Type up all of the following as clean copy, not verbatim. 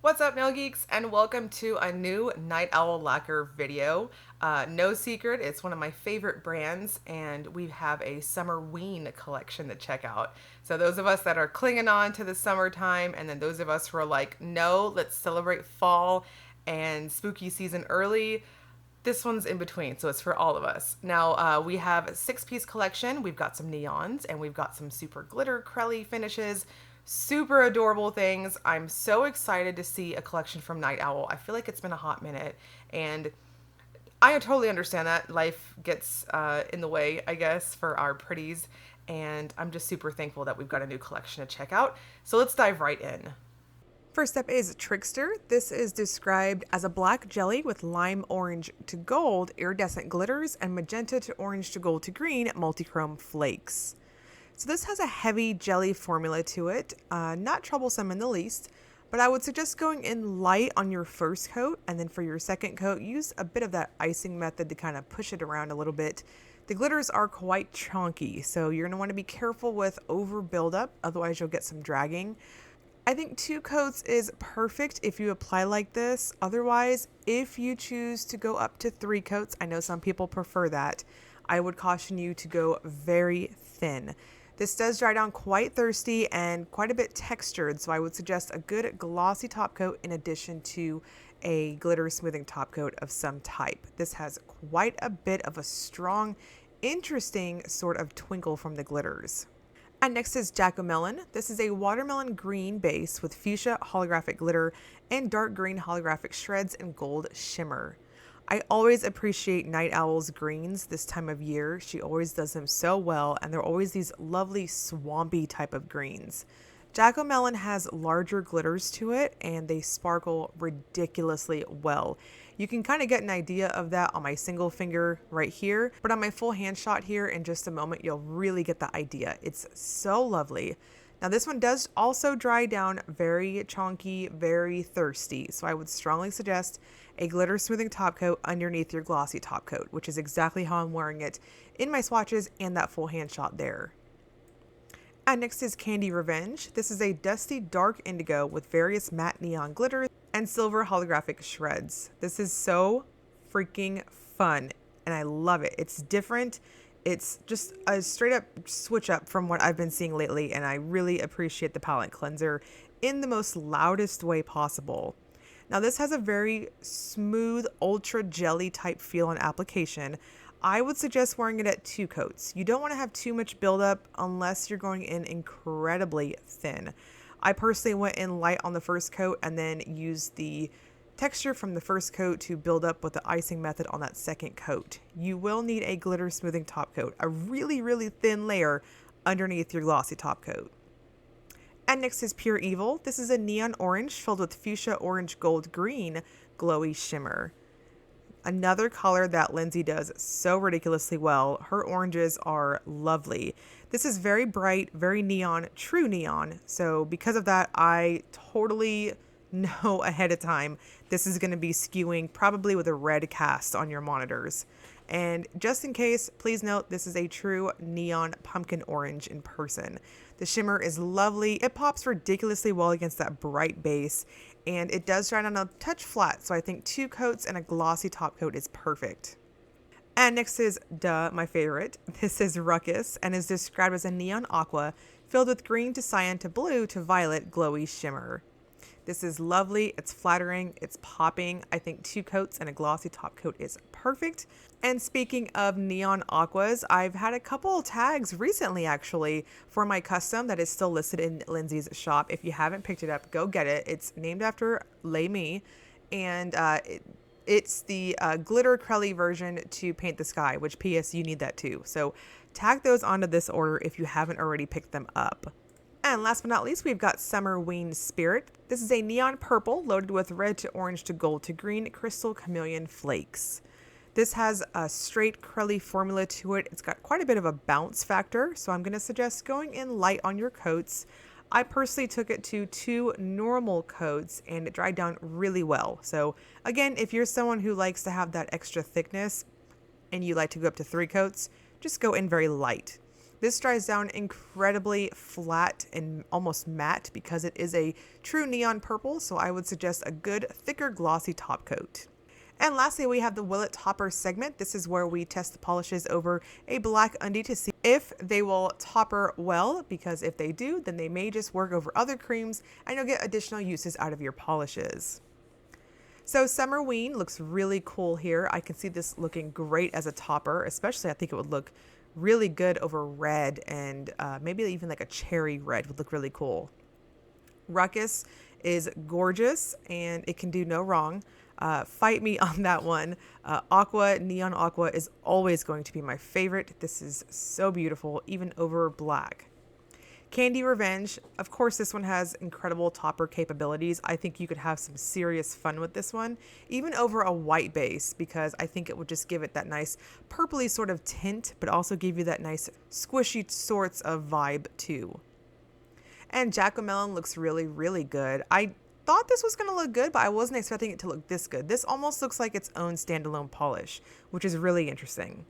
What's up, nail geeks, and welcome to a new Night Owl Lacquer video. No secret, it's one of my favorite brands, and we have a Summerween collection to check out. So those of us that are clinging on to the summertime, and then those of us who are like, no, let's celebrate fall and spooky season early, this one's in between, so it's for all of us. Now, we have a six-piece collection. We've got some neons, and we've got some super glitter crelly finishes, super adorable things. I'm so excited to see a collection from Night Owl. I feel like it's been a hot minute, and I totally understand that life gets in the way, I guess, for our pretties, and I'm just super thankful that we've got a new collection to check out. So let's dive right in. First up is Trickster. This is described as a black jelly with lime orange to gold iridescent glitters and magenta to orange to gold to green multichrome flakes. So this has a heavy jelly formula to it, not troublesome in the least, but I would suggest going in light on your first coat, and then for your second coat, use a bit of that icing method to kind of push it around a little bit. The glitters are quite chunky, so you're going to want to be careful with over buildup, otherwise you'll get some dragging. I think 2 coats is perfect if you apply like this. Otherwise, if you choose to go up to 3 coats, I know some people prefer that, I would caution you to go very thin. This does dry down quite thirsty and quite a bit textured, so I would suggest a good glossy top coat in addition to a glitter smoothing top coat of some type. This has quite a bit of a strong, interesting sort of twinkle from the glitters. And next is Jack-O-Melon. This is a watermelon green base with fuchsia holographic glitter and dark green holographic shreds and gold shimmer. I always appreciate Night Owl's greens this time of year. She always does them so well, and they're always these lovely swampy type of greens. Jack-O-Melon has larger glitters to it, and they sparkle ridiculously well. You can kind of get an idea of that on my single finger right here, but on my full hand shot here in just a moment, you'll really get the idea. It's so lovely. Now this one does also dry down very chunky, very thirsty, so I would strongly suggest a glitter smoothing top coat underneath your glossy top coat, which is exactly how I'm wearing it in my swatches and that full hand shot there. And next is Candy Revenge. This is a dusty dark indigo with various matte neon glitters and silver holographic shreds. This is so freaking fun and I love it. It's different. It's just a straight up switch up from what I've been seeing lately, and I really appreciate the palette cleanser in the most loudest way possible. Now this has a very smooth, ultra jelly type feel on application. I would suggest wearing it at 2 coats. You don't want to have too much buildup unless you're going in incredibly thin. I personally went in light on the first coat and then used the texture from the first coat to build up with the icing method on that second coat. You will need a glitter smoothing top coat, a really, really thin layer underneath your glossy top coat. And next is Pure Evil. This is a neon orange filled with fuchsia orange gold green glowy shimmer. Another color that Lindsay does so ridiculously well. Her oranges are lovely. This is very bright, very neon, true neon. So because of that, I totally know ahead of time this is going to be skewing probably with a red cast on your monitors. And just in case, please note this is a true neon pumpkin orange in person. The shimmer is lovely. It pops ridiculously well against that bright base, and it does dry down a touch flat, so I think 2 coats and a glossy top coat is perfect. And next is, my favorite. This is Ruckus and is described as a neon aqua filled with green to cyan to blue to violet glowy shimmer. This is lovely, it's flattering, it's popping. I think 2 coats and a glossy top coat is perfect. And speaking of neon aquas, I've had a couple tags recently actually for my custom that is still listed in Lindsay's shop. If you haven't picked it up, go get it. It's named after Lay Me, and it's the glitter crelly version to paint the sky, which PS, you need that too. So tag those onto this order if you haven't already picked them up. And last but not least, we've got Summerween Spirit. This is a neon purple loaded with red to orange to gold to green crystal chameleon flakes. This has a straight crelly formula to it. It's got quite a bit of a bounce factor, so I'm going to suggest going in light on your coats. I personally took it to 2 normal coats and it dried down really well. So again, if you're someone who likes to have that extra thickness and you like to go up to 3 coats, just go in very light. This dries down incredibly flat and almost matte because it is a true neon purple, so I would suggest a good, thicker, glossy top coat. And lastly, we have the Will It Topper segment. This is where we test the polishes over a black undie to see if they will topper well, because if they do, then they may just work over other creams and you'll get additional uses out of your polishes. So Summerween looks really cool here. I can see this looking great as a topper, especially I think it would look really good over red, and maybe even like a cherry red would look really cool. Ruckus is gorgeous and it can do no wrong. Fight me on that one. Aqua, Neon Aqua is always going to be my favorite. This is so beautiful, even over black. Candy Revenge, of course this one has incredible topper capabilities. I think you could have some serious fun with this one, even over a white base, because I think it would just give it that nice purpley sort of tint, but also give you that nice squishy sorts of vibe too. And Jack-O-Melon looks really, really good. I thought this was going to look good, but I wasn't expecting it to look this good. This almost looks like its own standalone polish, which is really interesting.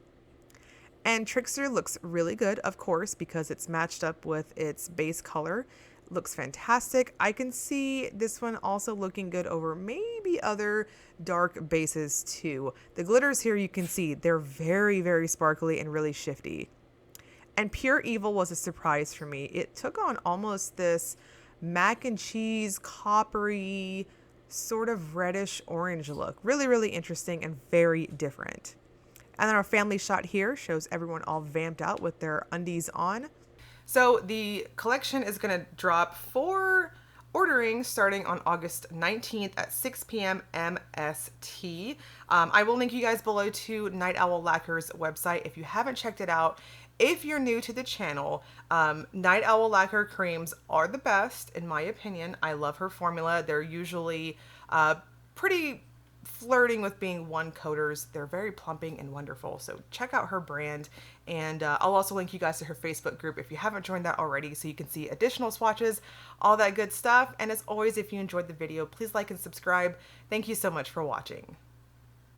And Trickster looks really good, of course, because it's matched up with its base color. Looks fantastic. I can see this one also looking good over maybe other dark bases too. The glitters here you can see, they're very, very sparkly and really shifty. And Pure Evil was a surprise for me. It took on almost this mac and cheese, coppery, sort of reddish orange look. Really, really interesting and very different. And then our family shot here shows everyone all vamped out with their undies on. So the collection is going to drop for ordering starting on August 19th at 6 p.m. MST. I will link you guys below to Night Owl Lacquer's website if you haven't checked it out. If you're new to the channel, Night Owl Lacquer creams are the best, in my opinion. I love her formula. They're usually pretty flirting with being one coaters. They're very plumping and wonderful. So check out her brand. And I'll also link you guys to her Facebook group if you haven't joined that already, so you can see additional swatches, all that good stuff. And as always, if you enjoyed the video, please like and subscribe. Thank you so much for watching.